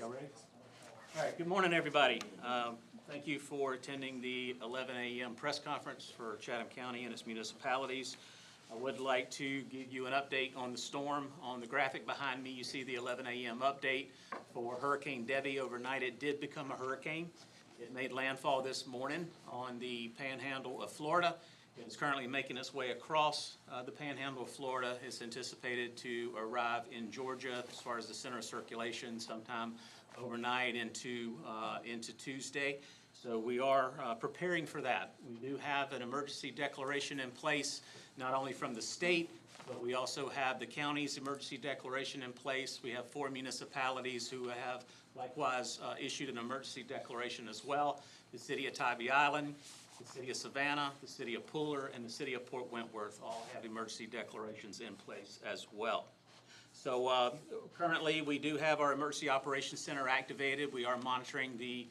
Y'all ready? All right, good morning, everybody. Thank you for attending the 11 a.m. press conference for Chatham County and its municipalities. I would like to give you an update on the storm. On the graphic behind me, you see the 11 a.m. update for Hurricane Debbie. Overnight, it did become a hurricane. It made landfall this morning on the panhandle of Florida. It is currently making its way across the panhandle of Florida. It's anticipated to arrive in Georgia as far as the center of circulation sometime overnight into Tuesday. So we are preparing for that. We do have an emergency declaration in place, not only from the state, but we also have the county's emergency declaration in place. We have 4 municipalities who have likewise issued an emergency declaration as well. The city of Tybee Island, the city of Savannah, the city of Pooler, and the city of Port Wentworth all have emergency declarations in place as well. So currently we do have our Emergency Operations Center activated. We are monitoring the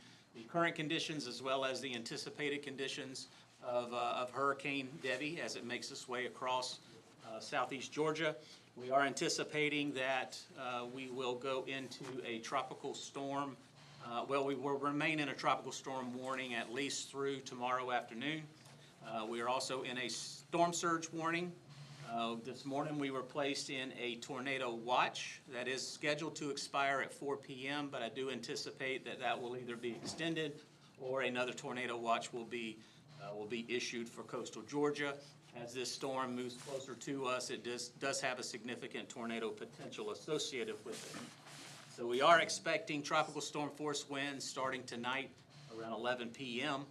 current conditions as well as the anticipated conditions of Hurricane Debbie as it makes its way across southeast Georgia. We are anticipating that we will go into a tropical storm. We will remain in a tropical storm warning at least through tomorrow afternoon. We are also in a storm surge warning. This morning we were placed in a tornado watch that is scheduled to expire at 4 p.m., but I do anticipate that that will either be extended or another tornado watch will be issued for coastal Georgia. As this storm moves closer to us, it does have a significant tornado potential associated with it. So we are expecting tropical storm force winds starting tonight around 11 p.m.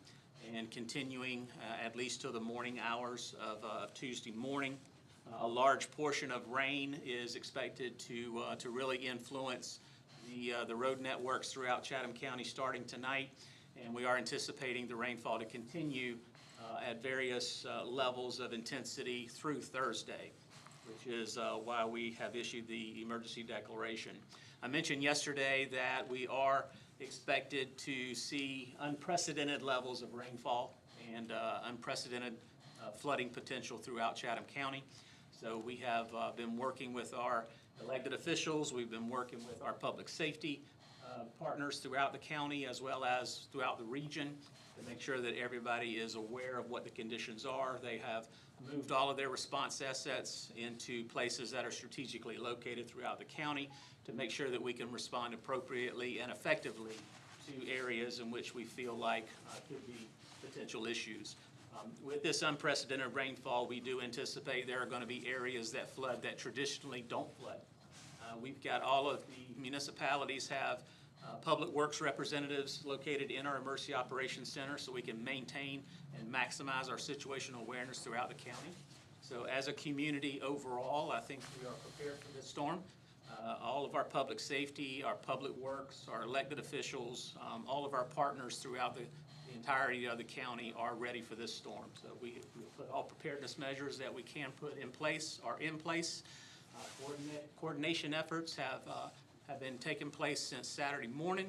and continuing at least to the morning hours of Tuesday morning. A large portion of rain is expected to really influence the road networks throughout Chatham County starting tonight, and we are anticipating the rainfall to continue at various levels of intensity through Thursday, which is why we have issued the emergency declaration. I mentioned yesterday that we are expected to see unprecedented levels of rainfall and unprecedented flooding potential throughout Chatham County. So we have been working with our elected officials, we've been working with our public safety partners throughout the county as well as throughout the region to make sure that everybody is aware of what the conditions are. They have moved all of their response assets into places that are strategically located throughout the county to make sure that we can respond appropriately and effectively to areas in which we feel like could be potential issues. With this unprecedented rainfall, we do anticipate there are going to be areas that flood that traditionally don't flood. We've got all of the municipalities have public works representatives located in our Emergency Operations Center so we can maintain and maximize our situational awareness throughout the county. So as a community overall, I think we are prepared for this storm. All of our public safety, our public works, our elected officials, all of our partners throughout the entirety of the county are ready for this storm. So we put all preparedness measures that we can put in place are in place. Coordination efforts have been taking place since Saturday morning.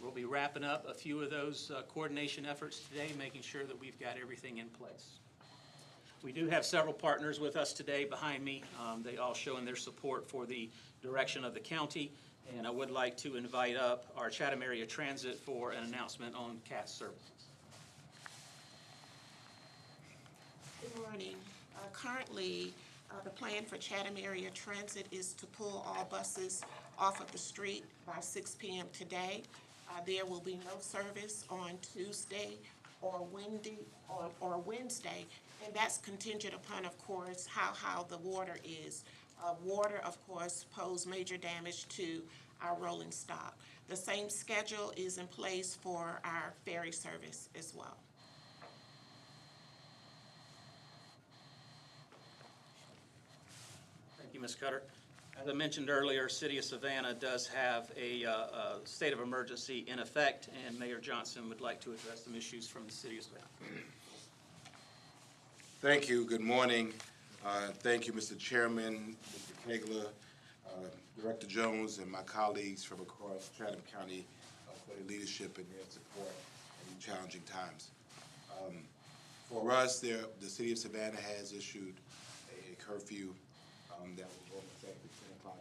We'll be wrapping up a few of those coordination efforts today, making sure that we've got everything in place. We do have several partners with us today behind me. They all showing their support for the direction of the county. And I would like to invite up our Chatham Area Transit for an announcement on CAS services. Good morning. Currently, the plan for Chatham Area Transit is to pull all buses off of the street by 6 p.m. today. There will be no service on Tuesday or Wednesday, and that's contingent upon, of course, how the water is. Water, of course, pose major damage to our rolling stock. The same schedule is in place for our ferry service as well. Thank you, Ms. Cutter. As I mentioned earlier, City of Savannah does have a state of emergency in effect, and Mayor Johnson would like to address some issues from the City of Savannah. Thank you. Good morning. Thank you, Mr. Chairman, Mr. Kegler, Director Jones, and my colleagues from across Chatham County for their leadership and their support in challenging times. For us, the City of Savannah has issued a curfew that will go into effect at 10 o'clock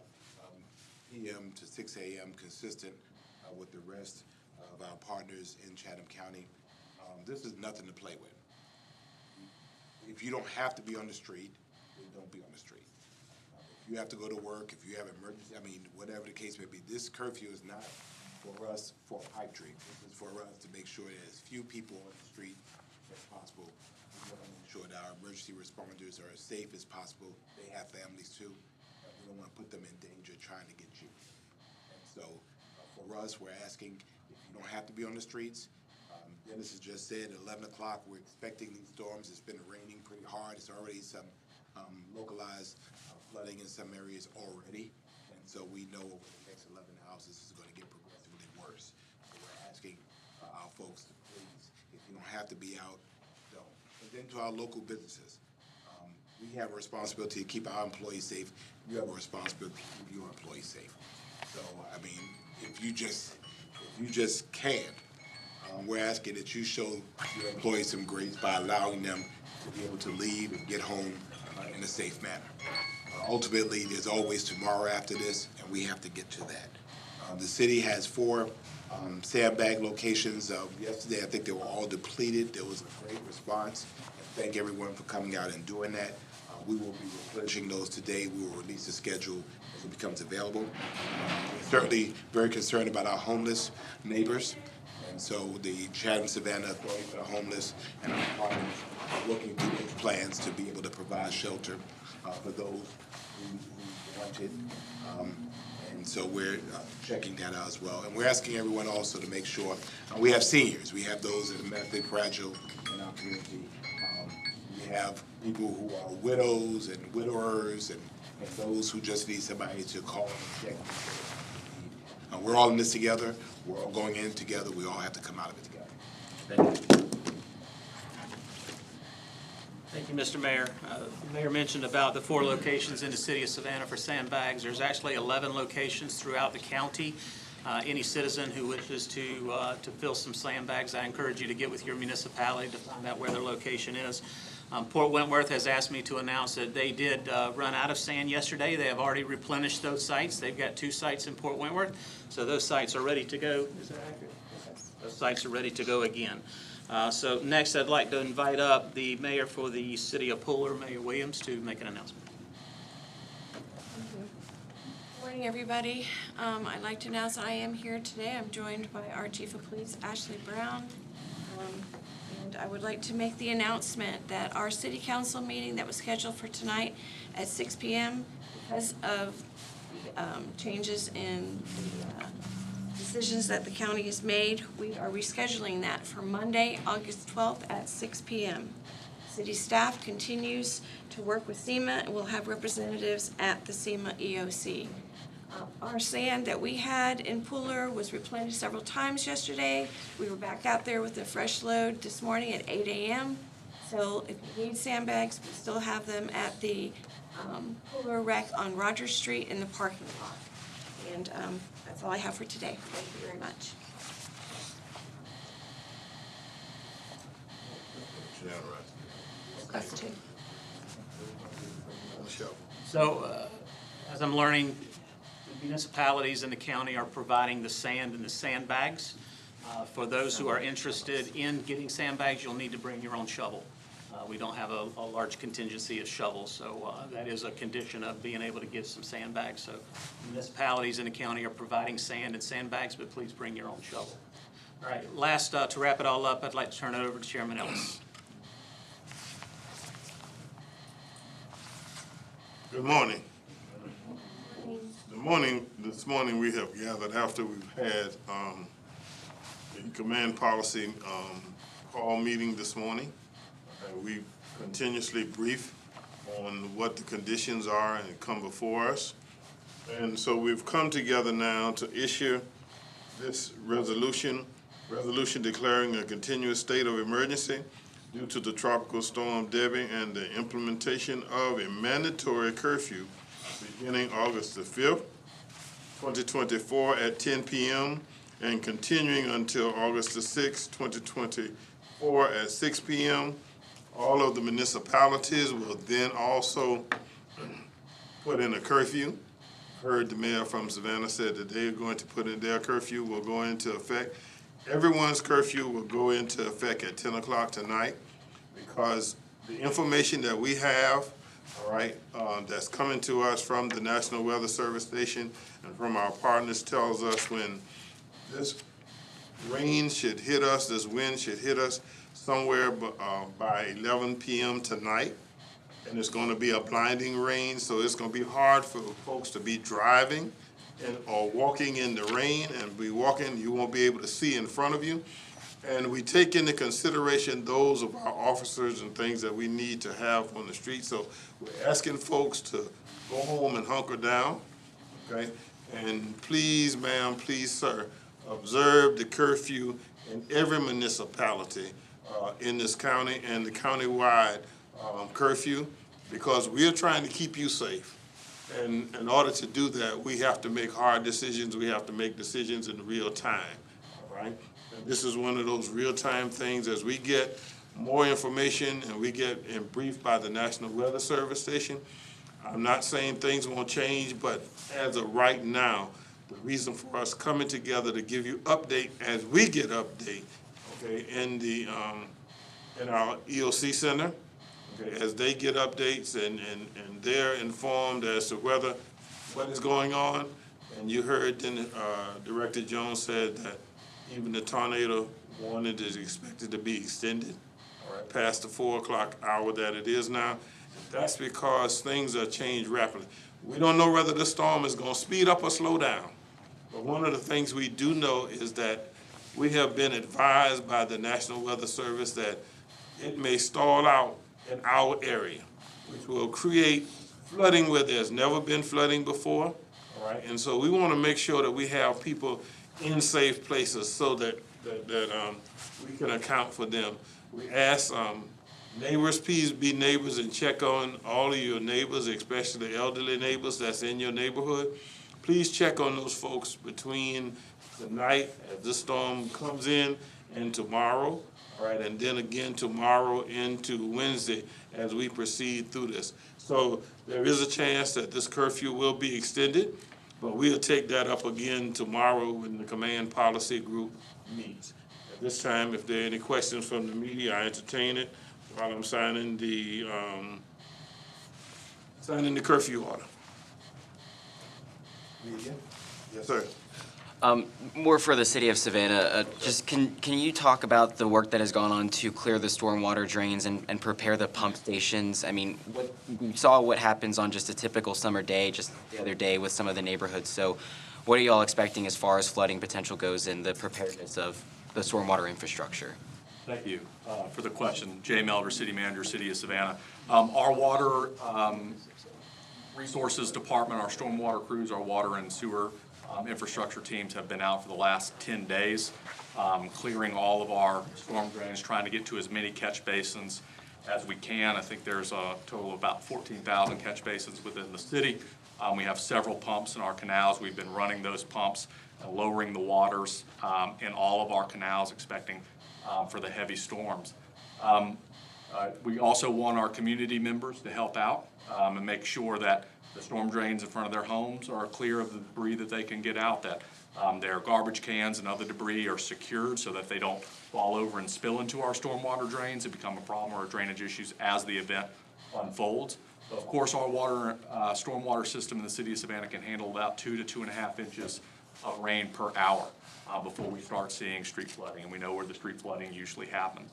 p.m. to 6 a.m. consistent with the rest of our partners in Chatham County. This is nothing to play with. If you don't have to be on the street, then don't be on the street. If you have to go to work, if you have emergency, I mean, whatever the case may be, this curfew is not for us for a pipe dream. This is for us to make sure that as few people on the street as possible. We want to make sure that our emergency responders are as safe as possible. They have families too. We don't want to put them in danger trying to get you. And so for us, we're asking if you don't have to be on the streets. Dennis has just said at 11 o'clock, we're expecting these storms. It's been raining pretty hard. It's already some localized flooding in some areas already. And so we know over the next 11 hours, this is going to get progressively worse. So we're asking our folks to please, if you don't have to be out, don't. And then to our local businesses, we have a responsibility to keep our employees safe. You have a responsibility to keep your employees safe. So, I mean, if you just can, we're asking that you show your employees some grace by allowing them to be able to leave and get home in a safe manner. Ultimately, there's always tomorrow after this, and we have to get to that. The city has 4 sandbag locations. Yesterday, I think they were all depleted. There was a great response. And thank everyone for coming out and doing that. We will be replenishing those today. We will release the schedule as it becomes available. We're certainly very concerned about our homeless neighbors. And so the Chatham Savannah Authority for the Homeless and our partners are working through those plans to be able to provide shelter for those who want it. And so we're checking that out as well. And we're asking everyone also to make sure, we have seniors, we have those that are medically fragile in our community. We have people who are widows and widowers and those who just need somebody to call and check. We're all in this together. We're all going in together. We all have to come out of it together. Thank you. Thank you, Mr. Mayor. The Mayor mentioned about the 4 locations in the city of Savannah for sandbags. There's actually 11 locations throughout the county. Any citizen who wishes to fill some sandbags, I encourage you to get with your municipality to find out where their location is. Port Wentworth has asked me to announce that they did run out of sand yesterday. They have already replenished those sites. They've got 2 sites in Port Wentworth, so those sites are ready to go. Is that accurate? Those sites are ready to go again. So next, I'd like to invite up the mayor for the city of Puller, Mayor Williams, to make an announcement. Good morning, everybody. I'd like to announce I am here today. I'm joined by our Chief of Police, Ashley Brown. And I would like to make the announcement that our city council meeting that was scheduled for tonight at 6 p.m. because of changes in the decisions that the county has made, we are rescheduling that for Monday, August 12th at 6 p.m. City staff continues to work with SEMA and we'll have representatives at the SEMA EOC. Our sand that we had in Puller was replenished several times yesterday. We were back out there with a fresh load this morning at 8 a.m. So if you need sandbags, we still have them at the Puller Rec on Rogers Street in the parking lot. And that's all I have for today. Thank you very much. Question. So as I'm learning, municipalities in the county are providing the sand and the sandbags. For those who are interested in getting sandbags, you'll need to bring your own shovel. We don't have a large contingency of shovels, so that is a condition of being able to get some sandbags. So municipalities in the county are providing sand and sandbags, but please bring your own shovel. All right, last, to wrap it all up, I'd like to turn it over to Chairman Ellis. Good morning. This morning we have gathered after we've had the command policy hall meeting this morning. We continuously brief on what the conditions are and come before us. And so we've come together now to issue this resolution declaring a continuous state of emergency due to the tropical storm Debbie and the implementation of a mandatory curfew beginning August the 5th, 2024 at 10 p.m. and continuing until August the 6th, 2024 at 6 p.m. All of the municipalities will then also put in a curfew heard the mayor from Savannah said that they are going to put in their curfew will go into effect. Everyone's curfew will go into effect at 10 o'clock tonight because the information that we have, all right, that's coming to us from the National Weather Service Station and from our partners tells us when this rain should hit us, this wind should hit us somewhere by 11 p.m. tonight. And it's going to be a blinding rain, so it's going to be hard for folks to be driving or walking in the rain and be walking, you won't be able to see in front of you. And we take into consideration those of our officers and things that we need to have on the street. So we're asking folks to go home and hunker down, okay? And please, ma'am, please, sir, observe the curfew in every municipality in this county and the countywide curfew, because we are trying to keep you safe. And in order to do that, we have to make hard decisions. We have to make decisions in real time, all right? And this is one of those real-time things. As we get more information and we get briefed by the National Weather Service Station, I'm not saying things won't change, but as of right now, the reason for us coming together to give you update as we get update, okay, in our EOC Center, okay, as they get updates and they're informed as to what is going on. And you heard then Director Jones said that even the tornado warning is expected to be extended, all right, past the 4 o'clock hour that it is now. That's because things are changed rapidly. We don't know whether the storm is going to speed up or slow down. But one of the things we do know is that we have been advised by the National Weather Service that it may stall out in our area, which will create flooding where there's never been flooding before, all right? And so we want to make sure that we have people in safe places so that we can account for them. We ask neighbors, please be neighbors and check on all of your neighbors, especially the elderly neighbors that's in your neighborhood. Please check on those folks between the night as this storm comes in and tomorrow, all right, and then again tomorrow into Wednesday as we proceed through this. So there is a chance that this curfew will be extended, but we'll take that up again tomorrow when the command policy group meets. At this time, if there are any questions from the media, I entertain it while I'm signing the curfew order. Media? Yes, sir. More for the city of Savannah, just can you talk about the work that has gone on to clear the stormwater drains and prepare the pump stations? I mean, we saw what happens on just a typical summer day, just the other day with some of the neighborhoods. So what are y'all expecting as far as flooding potential goes in the preparedness of the stormwater infrastructure? Thank you for the question. Jay Melder, City Manager, City of Savannah. Our water resources department, our stormwater crews, our water and sewer infrastructure teams have been out for the last 10 days, clearing all of our storm drains, trying to get to as many catch basins as we can. I think there's a total of about 14,000 catch basins within the city. We have several pumps in our canals. We've been running those pumps and lowering the waters in all of our canals, expecting for the heavy storms. We also want our community members to help out and make sure that the storm drains in front of their homes are clear of the debris that they can get out, that their garbage cans and other debris are secured so that they don't fall over and spill into our stormwater drains and become a problem or drainage issues as the event unfolds. Of course, our stormwater system in the city of Savannah can handle about 2 to 2.5 inches of rain per hour before we start seeing street flooding, and we know where the street flooding usually happens.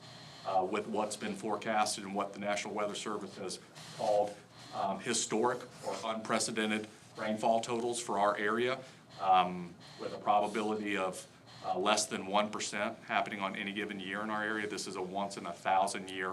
With what's been forecasted and what the National Weather Service has called historic or unprecedented rainfall totals for our area, with a probability of less than 1% happening on any given year in our area. This is a once in 1,000 year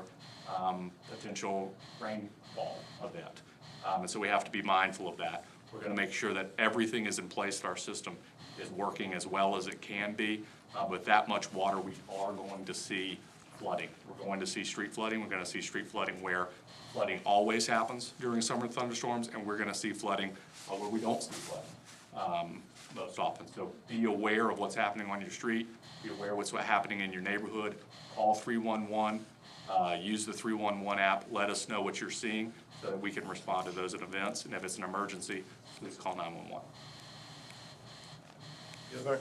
potential rainfall event. And so we have to be mindful of that. We're going to make sure that everything is in place, that our system is working as well as it can be. With that much water, we are going to see flooding. We're going to see street flooding. We're going to see street flooding where flooding always happens during summer thunderstorms, and we're going to see flooding where we don't see flooding most often. So be aware of what's happening on your street. Be aware of what's happening in your neighborhood. Call 311 use the 311 app, let us know what you're seeing, so that we can respond to those at events, and if it's an emergency, please call 911. Yes, sir.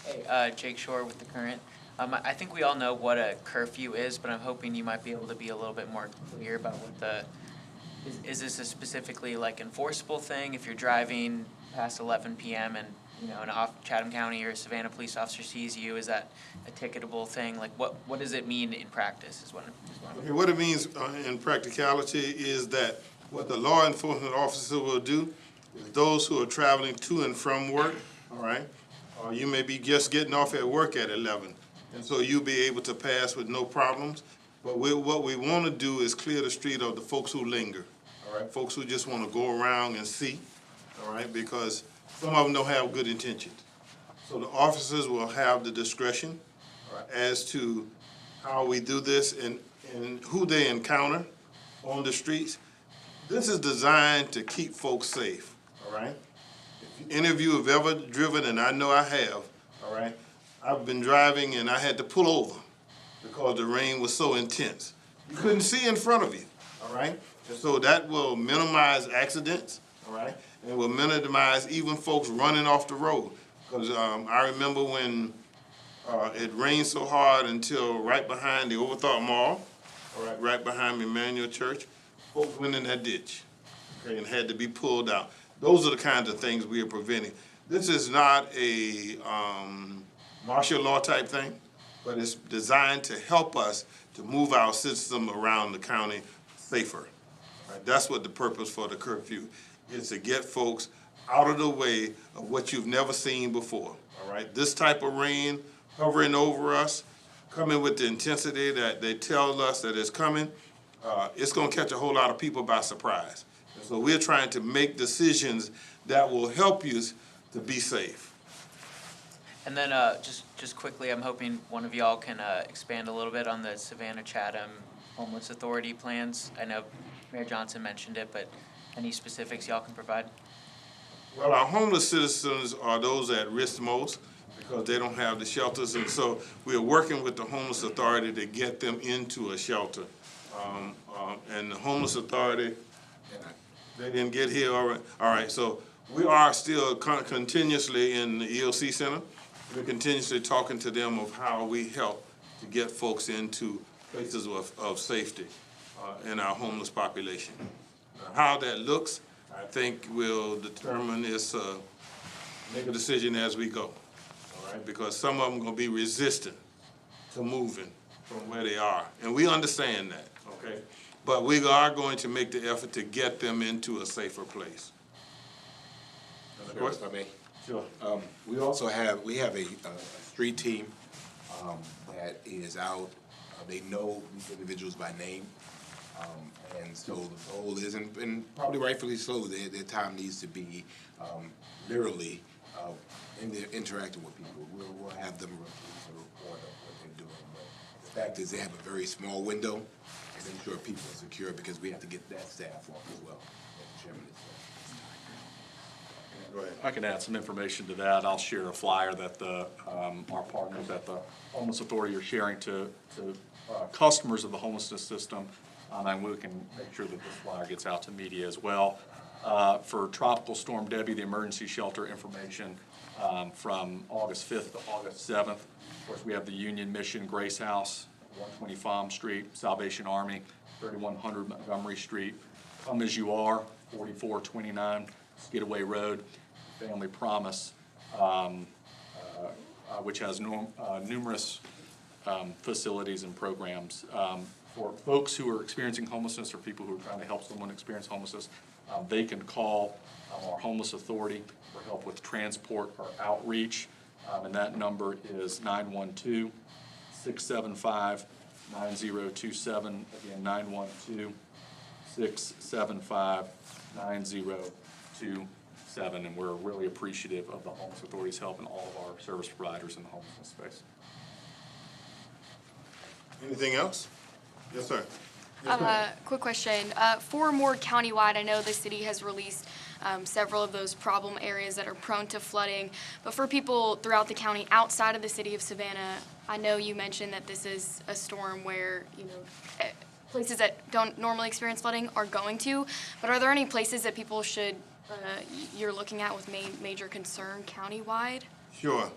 Hey, Jake Shore with The Current. I think we all know what a curfew is, but I'm hoping you might be able to be a little bit more clear about what is this a specifically like enforceable thing if you're driving past 11 p.m. and, you know, an Chatham County or Savannah police officer sees you? Is that a ticketable thing? Like, what does it mean in practice is what I'm. Okay, what it means in practicality is that what the law enforcement officer will do is those who are traveling to and from work, all right, you may be just getting off at work at 11, and so you'll be able to pass with no problems. But what we want to do is clear the street of the folks who linger, all right, folks who just want to go around and see, all right, because some of them don't have good intentions. So the officers will have the discretion as to how we do this and who they encounter on the streets. This is designed to keep folks safe, all right? If any of you have ever driven, and I know I have, all right, I've been driving and I had to pull over because the rain was so intense. You couldn't see in front of you, all right? And so that will minimize accidents, all right? And will minimize even folks running off the road. Because I remember when it rained so hard until right behind the Overthought Mall, all right behind Emmanuel Church, folks went in that ditch, okay, and had to be pulled out. Those are the kinds of things we are preventing. This is not a martial law type thing, but it's designed to help us to move our system around the county safer. Right? That's what the purpose for the curfew is, to get folks out of the way of what you've never seen before. All right, this type of rain hovering over us, coming with the intensity that they tell us that it's coming, it's going to catch a whole lot of people by surprise. And so we're trying to make decisions that will help you to be safe. And then just quickly, I'm hoping one of y'all can expand a little bit on the Savannah Chatham Homeless Authority plans. I know Mayor Johnson mentioned it, but any specifics y'all can provide? Well, our homeless citizens are those at risk most because they don't have the shelters, and so we are working with the Homeless Authority to get them into a shelter. And the Homeless Authority, they didn't get here, all right, so we are still continuously in the EOC Center. We're continuously talking to them of how we help to get folks into places of safety in our homeless population. How that looks, I think we'll determine this, make a decision as we go, all right? Because some of them are gonna be resistant to moving from where they are, and we understand that, okay? But we are going to make the effort to get them into a safer place. Sure, if I may. Sure. We also have a street team that is out. They know these individuals by name. And so the goal is, and probably rightfully so, their time needs to be literally interacting with people. We'll have them release a report of what they're doing. But the fact is, they have a very small window to ensure people are secure, because we have to get that staff off as well, as the chairman has said. Go ahead. I can add some information to that. I'll share a flyer that our partners at the Homeless Authority are sharing to customers of the homelessness system. And we can make sure that this flyer gets out to media as well. For Tropical Storm Debbie, the emergency shelter information from August 5th to August 7th. Of course, we have the Union Mission Grace House, 120 Farm Street, Salvation Army, 3100 Montgomery Street, Come As You Are, 4429 Skidaway Road, Family Promise, which has numerous facilities and programs. For folks who are experiencing homelessness or people who are trying to help someone experience homelessness, they can call our Homeless Authority for help with transport or outreach, and that number is 912-675-9027. Again, 912-675-9027, and we're really appreciative of the Homeless Authority's help and all of our service providers in the homelessness space. Anything else? Yes, sir. Quick question. For more countywide, I know the city has released several of those problem areas that are prone to flooding. But for people throughout the county outside of the city of Savannah, I know you mentioned that this is a storm where, places that don't normally experience flooding are going to, but are there any places that people should, you're looking at with major concern countywide? Sure.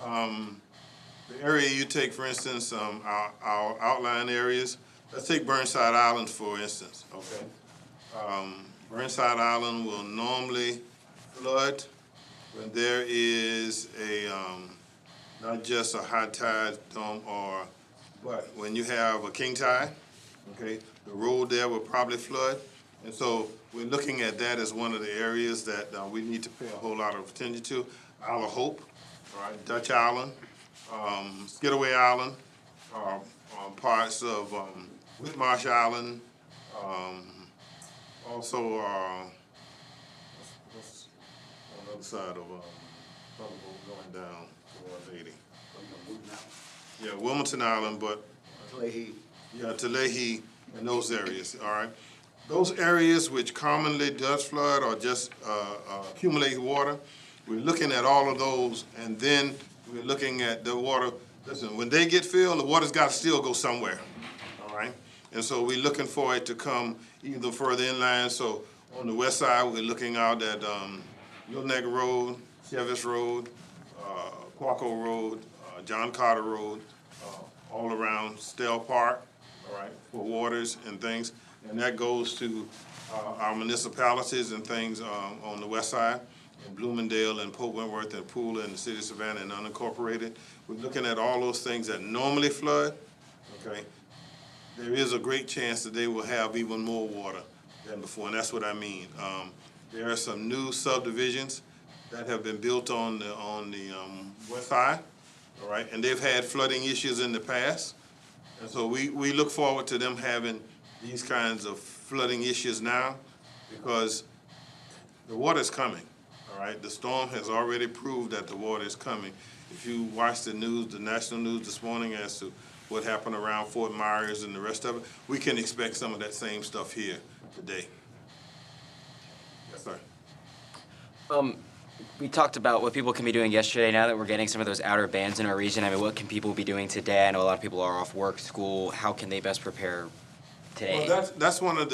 The area you take, for instance, our outlying areas, let's take Burnside Island, for instance, okay? Burnside Island will normally flood when there is not just a high tide storm but when you have a king tide, okay, the road there will probably flood. And so we're looking at that as one of the areas that we need to pay a whole lot of attention to. Isle of Hope, all right, Dutch Island, Skidaway Island, parts of Whitmarsh Island, also what's on the other side of going down towards 80. Yeah, Wilmington Island, but Tulahi and those areas, all right? Those areas which commonly does flood or just accumulate water, we're looking at all of those, and then we're looking at the water. Listen, when they get filled, the water's got to still go somewhere, all right? And so we're looking for it to come either further inland. So on the west side, we're looking out at Little Neck Road, Chevis Road, Quaco Road, John Carter Road, all around Stell Park, all right, for waters and things. And that goes to our municipalities and things on the west side, in Bloomingdale and Pope Wentworth and Poole and the city of Savannah and unincorporated. We're looking at all those things that normally flood, okay? There is a great chance that they will have even more water than before, and that's what I mean. There are some new subdivisions that have been built on the west side, all right? And they've had flooding issues in the past. And so we look forward to them having these kinds of flooding issues now because the water's coming, all right? The storm has already proved that the water is coming. If you watch the news, the national news this morning as to what happened around Fort Myers and the rest of it, we can expect some of that same stuff here today. Yes, sir. We talked about what people can be doing yesterday. Now that we're getting some of those outer bands in our region, I mean, what can people be doing today? I know a lot of people are off work, school. How can they best prepare today? Well, that's one of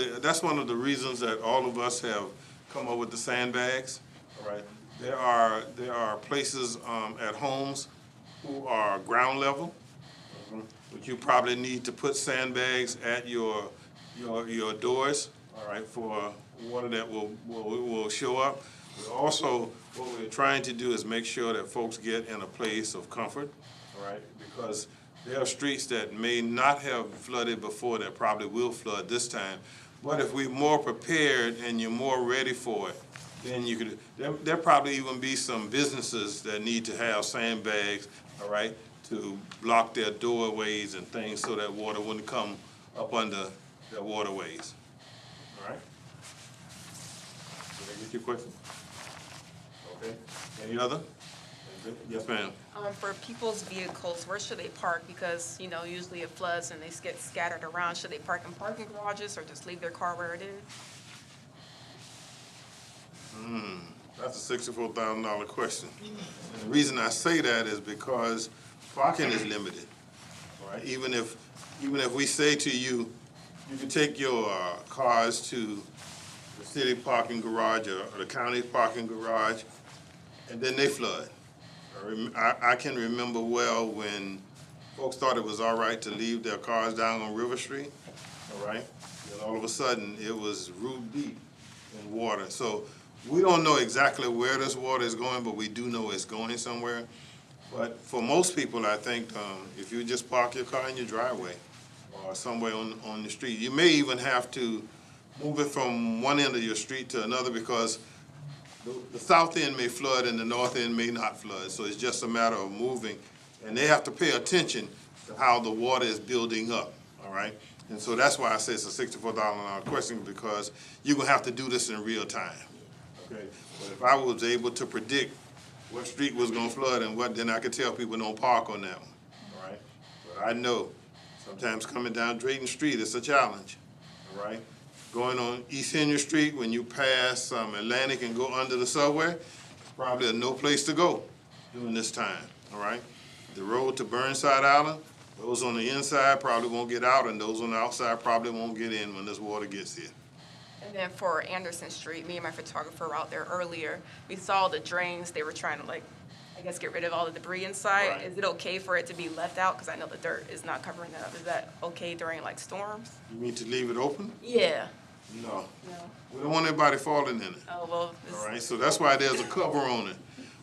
the reasons that all of us have come up with the sandbags. All right, there are places at homes who are ground level, but you probably need to put sandbags at your doors. All right, for water that will show up. Also, what we're trying to do is make sure that folks get in a place of comfort, all right? Because there are streets that may not have flooded before that probably will flood this time. But if we're more prepared and you're more ready for it, then you could, there probably even be some businesses that need to have sandbags, all right, to block their doorways and things so that water wouldn't come up under their waterways, all right? Did I get your question? Okay. Any other? Yes, ma'am. For people's vehicles, where should they park? Because, usually it floods and they get scattered around. Should they park in parking garages or just leave their car where it is? That's a $64,000 question. And the reason I say that is because parking is limited, all right? Even if we say to you, you can take your cars to the city parking garage or the county parking garage, and then they flood. I can remember well when folks thought it was all right to leave their cars down on River Street, all right? And all of a sudden, it was root deep in water. So we don't know exactly where this water is going, but we do know it's going somewhere. But for most people, I think if you just park your car in your driveway or somewhere on the street, you may even have to move it from one end of your street to another because the south end may flood and the north end may not flood. So it's just a matter of moving. And they have to pay attention to how the water is building up, all right? And so that's why I say it's a $64,000 question because you're going to have to do this in real time, okay? But if I was able to predict what street was going to flood and what, then I could tell people don't park on that one, all right? But I know sometimes coming down Drayton Street is a challenge, all right? going on East Henry Street, when you pass Atlantic and go under the subway, it's probably no place to go during this time, all right? The road to Burnside Island, those on the inside probably won't get out, and those on the outside probably won't get in when this water gets here. And then for Anderson Street, me and my photographer were out there earlier. We saw the drains, they were trying to like, I guess, get rid of all the debris inside. Right. Is it okay for it to be left out? Because I know the dirt is not covering that up. Is that okay during like storms? You mean to leave it open? Yeah. No. No. We don't want anybody falling in it. Oh, well. All right, so that's why there's a cover on it.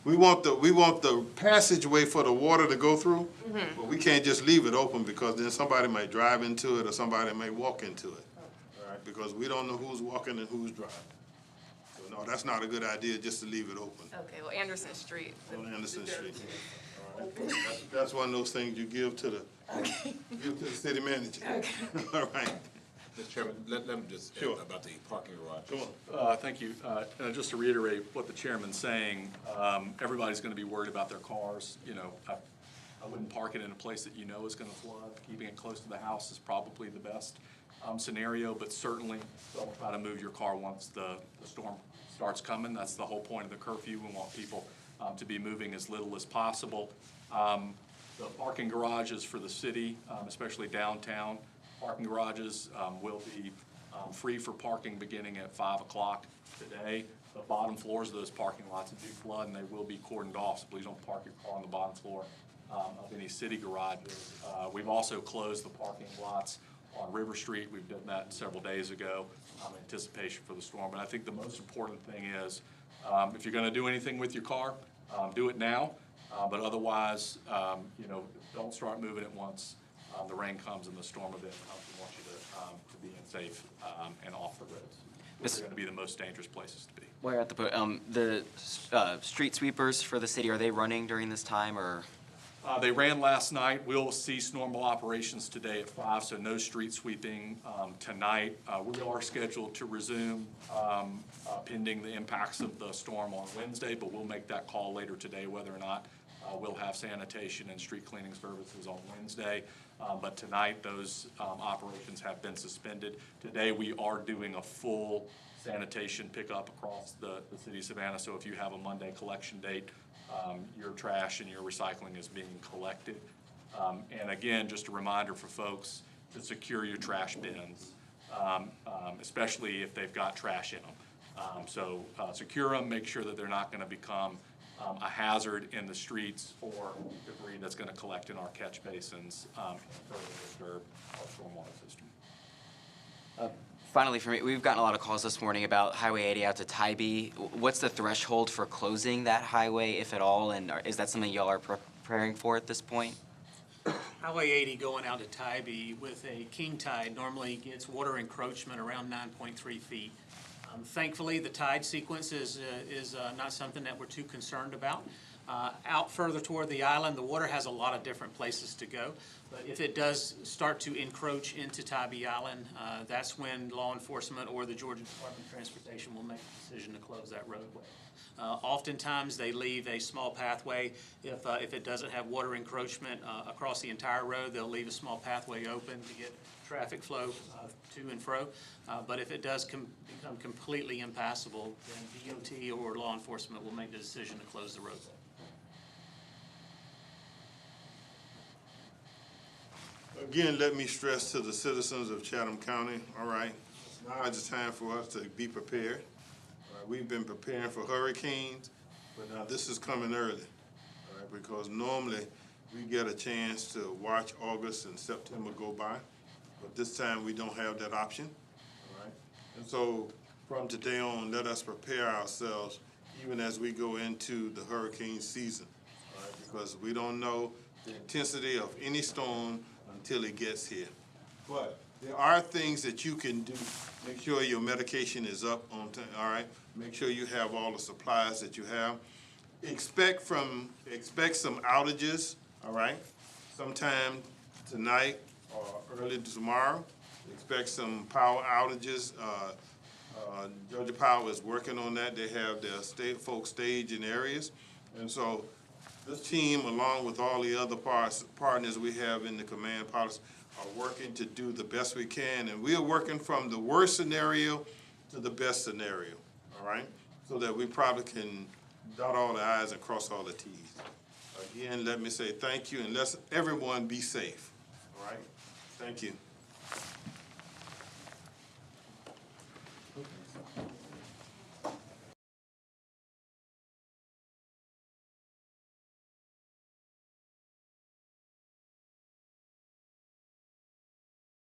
We want the passageway for the water to go through, but we can't just leave it open because then somebody might drive into it or somebody might walk into it. All right, because we don't know who's walking and who's driving. So no, that's not a good idea just to leave it open Okay, well, Anderson Street. on Anderson Street. All right, that's one of those things you give to the city manager. All right. Mr. Chairman, let me just Sure. add about the parking garage. Come on. Thank you. Just to reiterate what the chairman's saying, everybody's going to be worried about their cars. You know, I wouldn't park it in a place that you know is going to flood. Keeping it close to the house is probably the best scenario, but certainly don't try to move your car once the storm starts coming. That's the whole point of the curfew. We want people to be moving as little as possible. The parking garages for the city, especially downtown, parking garages will be free for parking beginning at 5 o'clock today. The bottom floors of those parking lots do flood, and they will be cordoned off, so please don't park your car on the bottom floor of any city garages. We've also closed the parking lots on River Street. We've done that several days ago in anticipation for the storm. But I think the most important thing is if you're going to do anything with your car, do it now. But otherwise, you know, don't start moving it once the rain comes and the storm event comes. We want you to be safe and off the roads. Those are going to be the most dangerous places to be. Where at the street sweepers for the city, are they running during this time, or? They ran last night. We'll cease normal operations today at 5, so no street sweeping tonight. We are scheduled to resume pending the impacts of the storm on Wednesday, but we'll make that call later today whether or not we'll have sanitation and street cleaning services on Wednesday. But tonight, those operations have been suspended. Today, we are doing a full sanitation pickup across the city of Savannah, so if you have a Monday collection date, your trash and your recycling is being collected. And again, just a reminder for folks to secure your trash bins, especially if they've got trash in them. So secure them, make sure that they're not going to become a hazard in the streets or debris that's going to collect in our catch basins and further disturb our stormwater system. Finally, for me, we've gotten a lot of calls this morning about Highway 80 out to Tybee. What's the threshold for closing that highway, if at all, and is that something y'all are preparing for at this point? Highway 80 going out to Tybee with a king tide normally gets water encroachment around 9.3 feet. Thankfully, the tide sequence is not something that we're too concerned about. Out further toward the island, the water has a lot of different places to go. But if it does start to encroach into Tybee Island, that's when law enforcement or the Georgia Department of Transportation will make a decision to close that roadway. Oftentimes, they leave a small pathway. If it doesn't have water encroachment across the entire road, they'll leave a small pathway open to get traffic flow to and fro. But if it does become completely impassable, then DOT or law enforcement will make the decision to close the roadway. Again, let me stress to the citizens of Chatham County, all right, now is the time for us to be prepared. All right, we've been preparing for hurricanes, but now this is coming early, all right, because normally we get a chance to watch August and September go by, but this time we don't have that option, all right? And so from today on, let us prepare ourselves even as we go into the hurricane season, all right, because we don't know the intensity of any storm until it gets here. But there are things that you can do. Make sure your medication is up on time, all right? Make sure you have all the supplies that you have. Expect some outages, all right? Sometime tonight or early tomorrow. Expect some power outages. Georgia Power is working on that. They have their folks staged in areas. And so This team, along with all the other partners we have in the command policy, are working to do the best we can, and we are working from the worst scenario to the best scenario, all right? So that we probably can dot all the i's and cross all the t's. Again, let me say thank you, and let's everyone be safe, all right? Thank you.